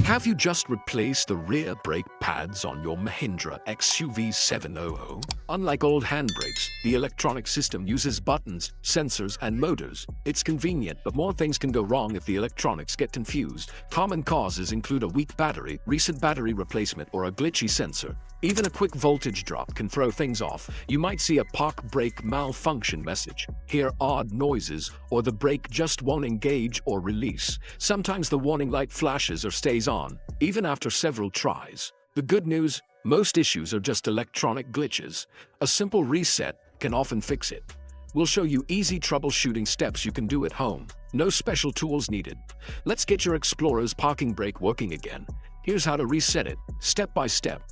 Have you just replaced the rear brake pads on your Mahindra XUV700? Unlike old handbrakes, the electronic system uses buttons, sensors, and motors. It's convenient, but more things can go wrong if the electronics get confused. Common causes include a weak battery, recent battery replacement, or a glitchy sensor. Even a quick voltage drop can throw things off. You might see a park brake malfunction message, hear odd noises, or the brake just won't engage or release. Sometimes the warning light flashes or stays on, even after several tries. The good news, most issues are just electronic glitches. A simple reset can often fix it. We'll show you easy troubleshooting steps you can do at home. No special tools needed. Let's get your Explorer's parking brake working again. Here's how to reset it, step by step.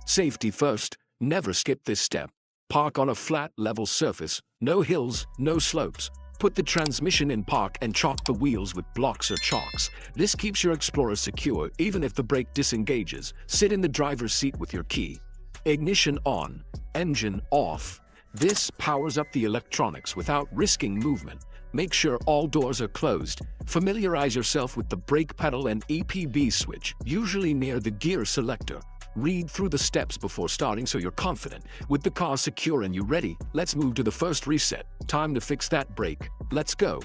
Safety first, never skip this step. Park on a flat, level surface, no hills, no slopes. Put the transmission in park and chalk the wheels with blocks or chalks. This keeps your Explorer secure even if the brake disengages. Sit in the driver's seat with your key. Ignition on, engine off. This powers up the electronics without risking movement. Make sure all doors are closed. Familiarize yourself with the brake pedal and EPB switch, usually near the gear selector. Read through the steps before starting so you're confident. With the car secure and you ready, let's move to the first reset. Time to fix that brake. Let's go.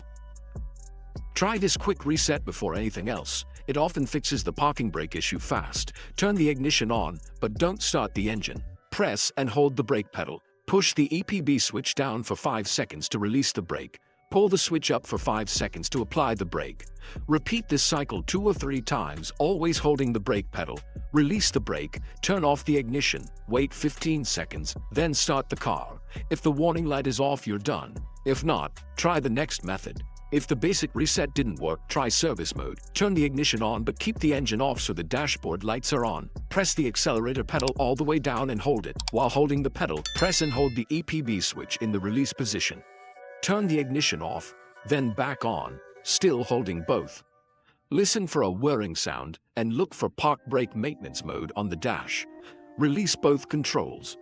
Try this quick reset before anything else. It often fixes the parking brake issue fast. Turn the ignition on, but don't start the engine. Press and hold the brake pedal. Push the EPB switch down for 5 seconds to release the brake. Pull the switch up for 5 seconds to apply the brake. Repeat this cycle 2 or 3 times, always holding the brake pedal. Release the brake, turn off the ignition, wait 15 seconds, then start the car. If the warning light is off, you're done. If not, try the next method. If the basic reset didn't work, try service mode. Turn the ignition on but keep the engine off so the dashboard lights are on. Press the accelerator pedal all the way down and hold it. While holding the pedal, press and hold the EPB switch in the release position. Turn the ignition off, then back on, still holding both. Listen for a whirring sound and look for park brake maintenance mode on the dash. Release both controls.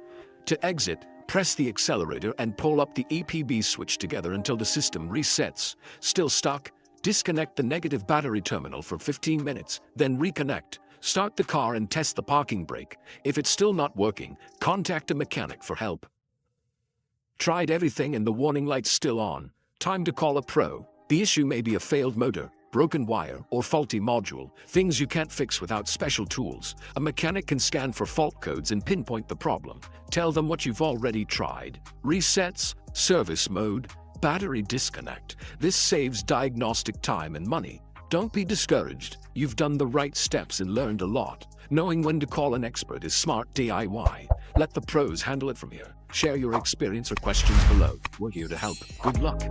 To exit, press the accelerator and pull up the EPB switch together until the system resets. Still stuck? Disconnect the negative battery terminal for 15 minutes, then reconnect. Start the car and test the parking brake. If it's still not working, contact a mechanic for help. Tried everything and the warning light's still on. Time to call a pro. The issue may be a failed motor, broken wire, or faulty module, things you can't fix without special tools. A mechanic can scan for fault codes and pinpoint the problem. Tell them what you've already tried. Resets, service mode, battery disconnect. This saves diagnostic time and money. Don't be discouraged. You've done the right steps and learned a lot. Knowing when to call an expert is smart DIY. Let the pros handle it from here. Share your experience or questions below. We're here to help. Good luck.